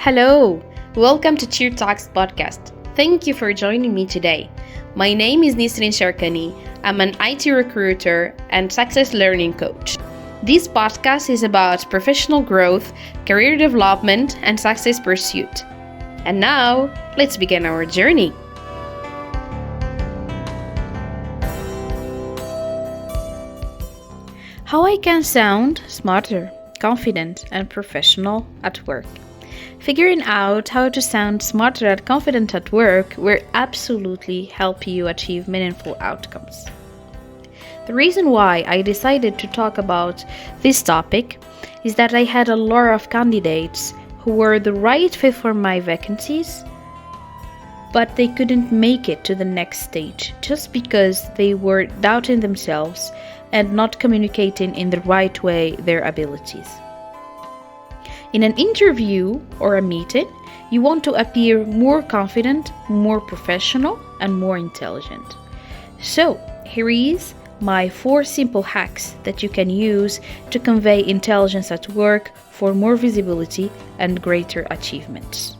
Hello, welcome to Cheer Talks podcast. Thank you for joining me today. My name is Nisrin Sharkani. I'm an IT recruiter and success learning coach. This podcast is about professional growth, career development, and success pursuit. And now, let's begin our journey. How I can sound smarter, confident, and professional at work. Figuring out how to sound smarter and confident at work will absolutely help you achieve meaningful outcomes. The reason why I decided to talk about this topic is that I had a lot of candidates who were the right fit for my vacancies, but they couldn't make it to the next stage just because they were doubting themselves and not communicating in the right way their abilities. In an interview or a meeting, you want to appear more confident, more professional, and more intelligent. So, here is my 4 simple hacks that you can use to convey intelligence at work for more visibility and greater achievements.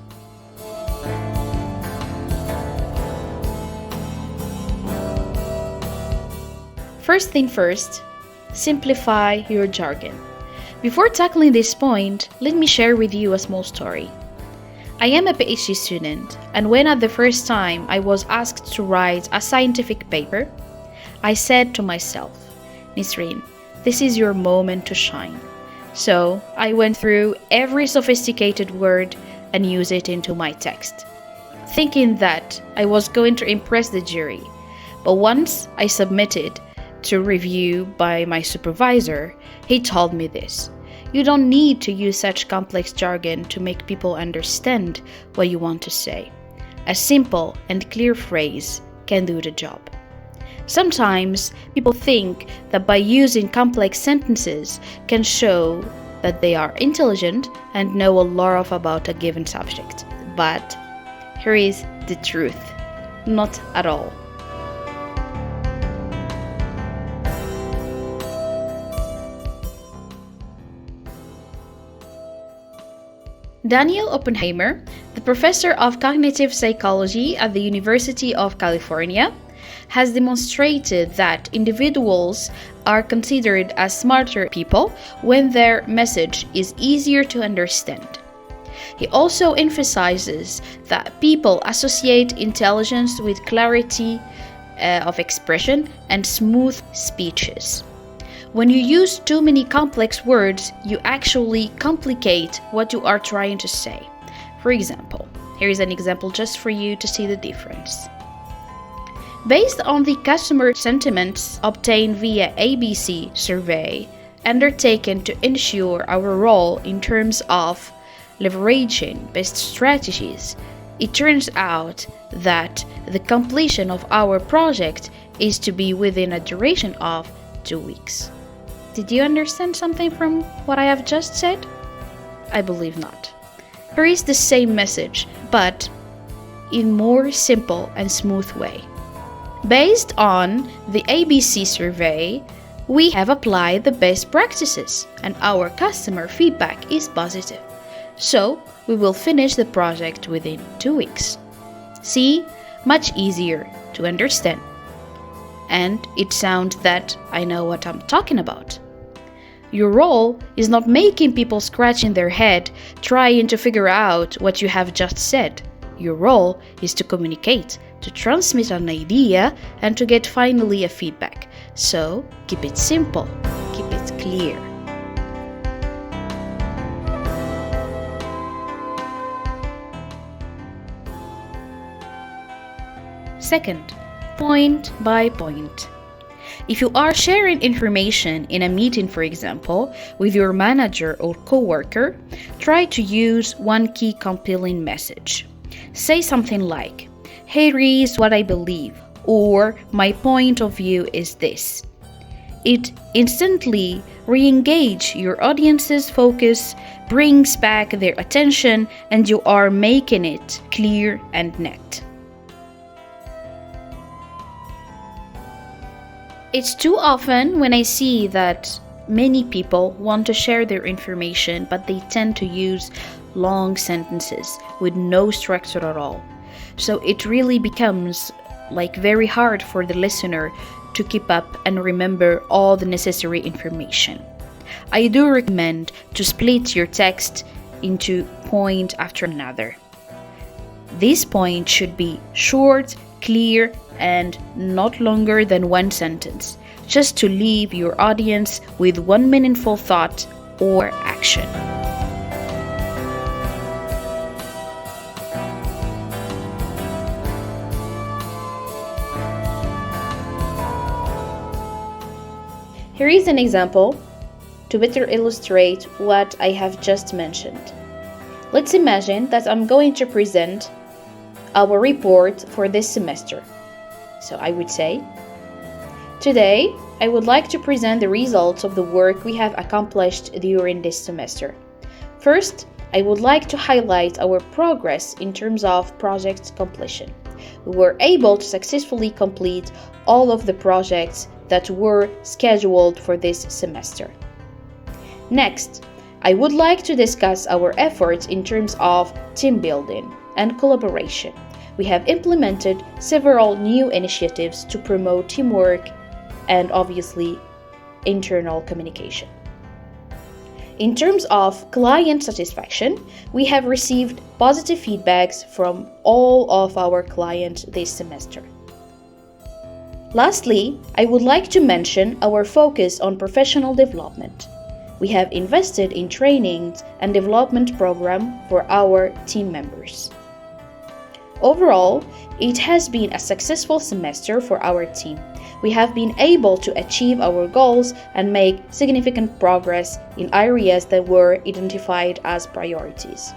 First thing first, simplify your jargon. Before tackling this point, let me share with you a small story. I am a PhD student, and when at the first time I was asked to write a scientific paper, I said to myself, Nisrin, this is your moment to shine. So I went through every sophisticated word and used it into my text, thinking that I was going to impress the jury. But once I submitted to review by my supervisor, he told me this: you don't need to use such complex jargon to make people understand what you want to say. A simple and clear phrase can do the job. Sometimes people think that by using complex sentences can show that they are intelligent and know a lot about a given subject. But here is the truth: not at all. Daniel Oppenheimer, the professor of cognitive psychology at the University of California, has demonstrated that individuals are considered as smarter people when their message is easier to understand. He also emphasizes that people associate intelligence with clarity of expression and smooth speeches. When you use too many complex words, you actually complicate what you are trying to say. For example, here is an example just for you to see the difference. Based on the customer sentiments obtained via ABC survey undertaken to ensure our role in terms of leveraging best strategies, it turns out that the completion of our project is to be within a duration of 2 weeks. Did you understand something from what I have just said? I believe not. Here is the same message, but in more simple and smooth way. Based on the ABC survey, we have applied the best practices and our customer feedback is positive. So, we will finish the project within 2 weeks. See, much easier to understand. And it sounds that I know what I'm talking about. Your role is not making people scratching their head trying to figure out what you have just said. Your role is to communicate, to transmit an idea, and to get finally a feedback. So keep it simple, keep it clear. Second, point by point. If you are sharing information in a meeting, for example, with your manager or coworker, try to use one key compelling message. Say something like, "Here is what I believe," or "My point of view is this." It instantly re-engage your audience's focus, brings back their attention, and you are making it clear and net. It's too often when I see that many people want to share their information, but they tend to use long sentences with no structure at all. So it really becomes very hard for the listener to keep up and remember all the necessary information. I do recommend to split your text into point after another. This point should be short, clear, and not longer than one sentence, just to leave your audience with one meaningful thought or action. Here is an example to better illustrate what I have just mentioned. Let's imagine that I'm going to present our report for this semester. So I would say, today I would like to present the results of the work we have accomplished during this semester. First, I would like to highlight our progress in terms of project completion. We were able to successfully complete all of the projects that were scheduled for this semester. Next, I would like to discuss our efforts in terms of team building and collaboration. We have implemented several new initiatives to promote teamwork and obviously internal communication. In terms of client satisfaction, we have received positive feedbacks from all of our clients this semester. Lastly, I would like to mention our focus on professional development. We have invested in trainings and development program for our team members. Overall, it has been a successful semester for our team. We have been able to achieve our goals and make significant progress in areas that were identified as priorities.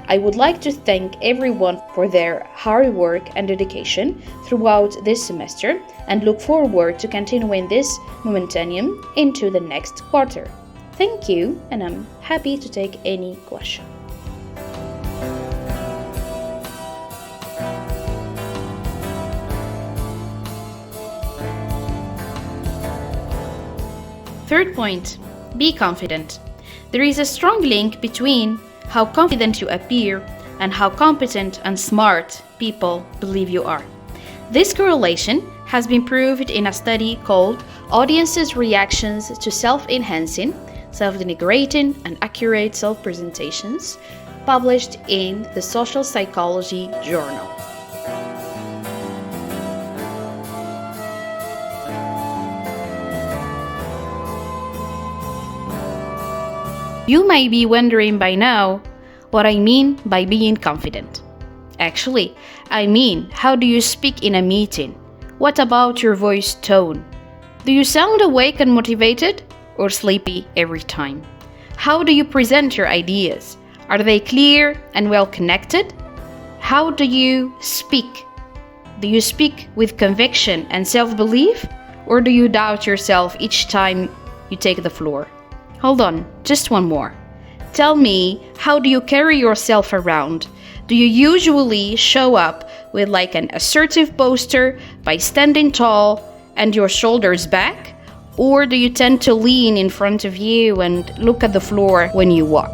I would like to thank everyone for their hard work and dedication throughout this semester and look forward to continuing this momentum into the next quarter. Thank you, and I'm happy to take any question. Third point, be confident. There is a strong link between how confident you appear and how competent and smart people believe you are. This correlation has been proved in a study called Audiences' Reactions to Self-Enhancing, Self-Denigrating, and Accurate Self-Presentations, published in the Social Psychology Journal. You may be wondering by now what I mean by being confident. Actually, I mean, how do you speak in a meeting? What about your voice tone? Do you sound awake and motivated or sleepy every time? How do you present your ideas? Are they clear and well connected? How do you speak? Do you speak with conviction and self-belief, or do you doubt yourself each time you take the floor? Hold on, just one more. Tell me, how do you carry yourself around? Do you usually show up with an assertive posture by standing tall and your shoulders back? Or do you tend to lean in front of you and look at the floor when you walk?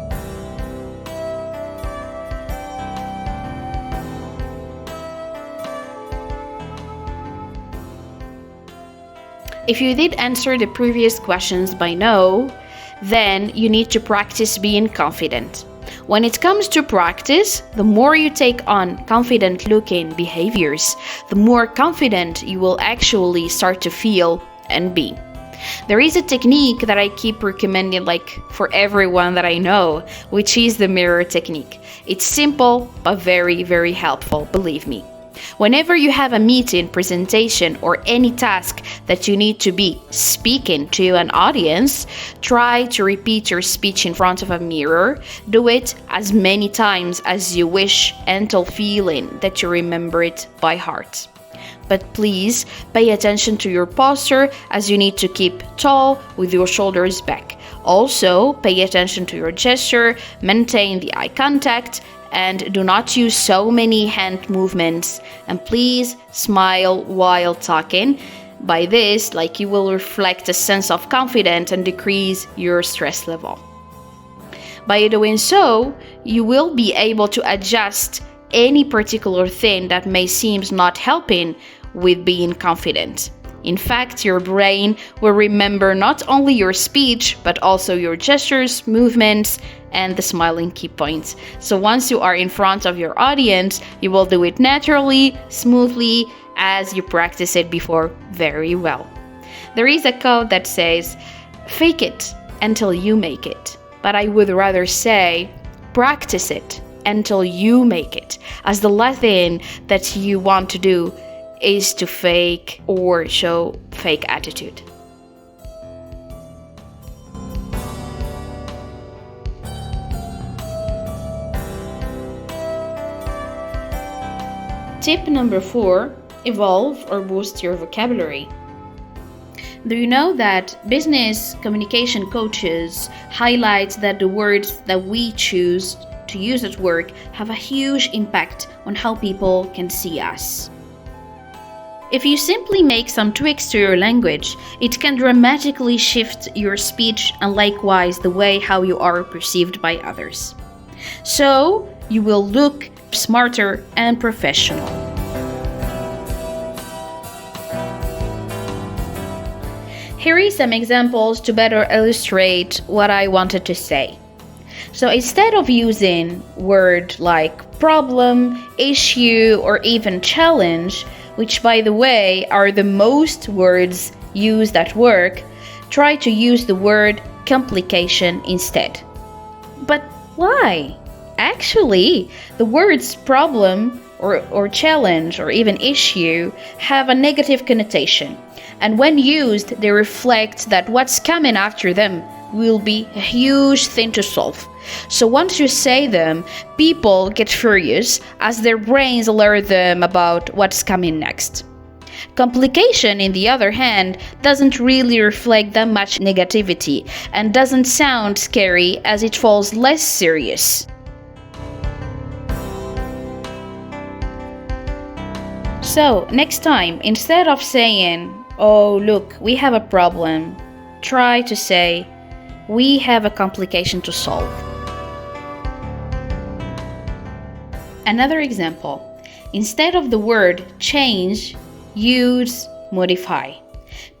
If you did answer the previous questions by no, then you need to practice being confident. When it comes to practice, the more you take on confident-looking behaviors, the more confident you will actually start to feel and be. There is a technique that I keep recommending for everyone that I know, which is the mirror technique. It's simple but very, very helpful, believe me. Whenever you have a meeting, presentation, or any task that you need to be speaking to an audience, try to repeat your speech in front of a mirror. Do it as many times as you wish until feeling that you remember it by heart. But please pay attention to your posture, as you need to keep tall with your shoulders back. Also, pay attention to your gesture, maintain the eye contact, and do not use so many hand movements. And please smile while talking. By this, you will reflect a sense of confidence and decrease your stress level. By doing so, you will be able to adjust any particular thing that may seem not helping with being confident. In fact, your brain will remember not only your speech, but also your gestures, movements, and the smiling key points. So once you are in front of your audience, you will do it naturally, smoothly, as you practice it before very well. There is a quote that says, "Fake it until you make it." But I would rather say, practice it until you make it, as the last thing that you want to do is to fake or show fake attitude. Tip number 4, evolve or boost your vocabulary. Do you know that business communication coaches highlight that the words that we choose to use at work have a huge impact on how people can see us? If you simply make some tweaks to your language, it can dramatically shift your speech and likewise the way how you are perceived by others. So, you will look smarter and professional. Here are some examples to better illustrate what I wanted to say. So instead of using words like problem, issue, or even challenge, which by the way are the most words used at work, try to use the word complication instead. But why? Actually, the words problem or challenge or even issue have a negative connotation. And when used, they reflect that what's coming after them will be a huge thing to solve. So once you say them, people get furious as their brains alert them about what's coming next. Complication, on the other hand, doesn't really reflect that much negativity and doesn't sound scary as it falls less serious. So, next time, instead of saying, "Oh, look, we have a problem," try to say, "We have a complication to solve." Another example, instead of the word change, use modify.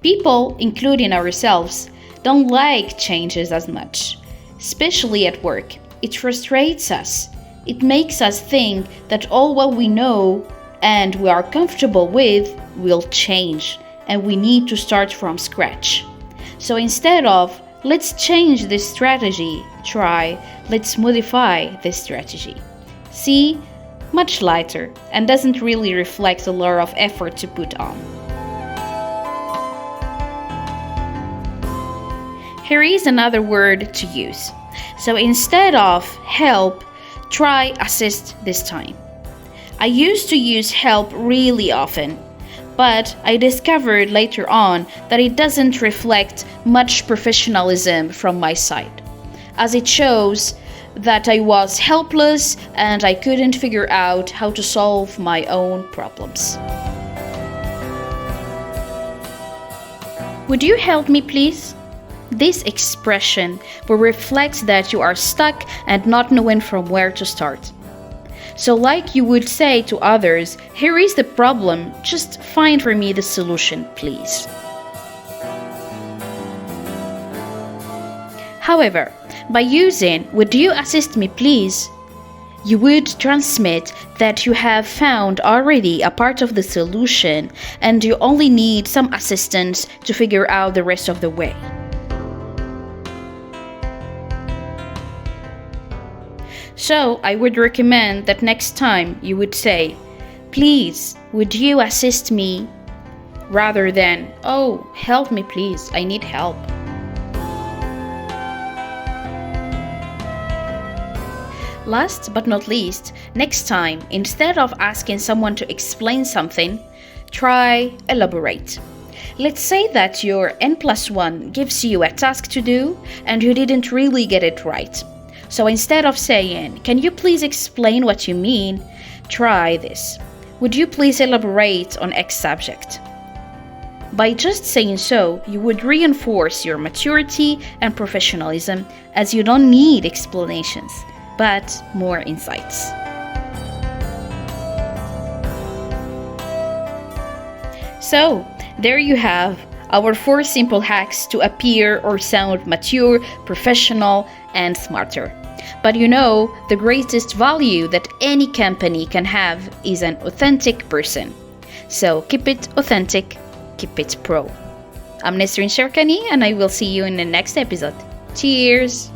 People, including ourselves, don't like changes as much, especially at work. It frustrates us. It makes us think that all what we know and we are comfortable with will change, and we need to start from scratch. So instead of "let's change this strategy," try "let's modify this strategy." See? Much lighter and doesn't really reflect a lot of effort to put on. Here is another word to use. So instead of help, try assist this time. I used to use help really often, but I discovered later on that it doesn't reflect much professionalism from my side, as it shows that I was helpless and I couldn't figure out how to solve my own problems. "Would you help me, please?" This expression will reflect that you are stuck and not knowing from where to start. So like you would say to others, "Here is the problem, just find for me the solution, please." However, by using "would you assist me please," you would transmit that you have found already a part of the solution and you only need some assistance to figure out the rest of the way. So I would recommend that next time you would say, "Please, would you assist me?" rather than, "Oh, help me please, I need help." Last but not least, next time, instead of asking someone to explain something, try elaborate. Let's say that your N+1 gives you a task to do and you didn't really get it right. So instead of saying, "Can you please explain what you mean?" try this. "Would you please elaborate on X subject?" By just saying so, you would reinforce your maturity and professionalism, as you don't need explanations, but more insights. So, there you have our 4 simple hacks to appear or sound mature, professional, and smarter. But you know, the greatest value that any company can have is an authentic person. So keep it authentic, keep it pro. I'm Nesrin Sherkani, and I will see you in the next episode. Cheers!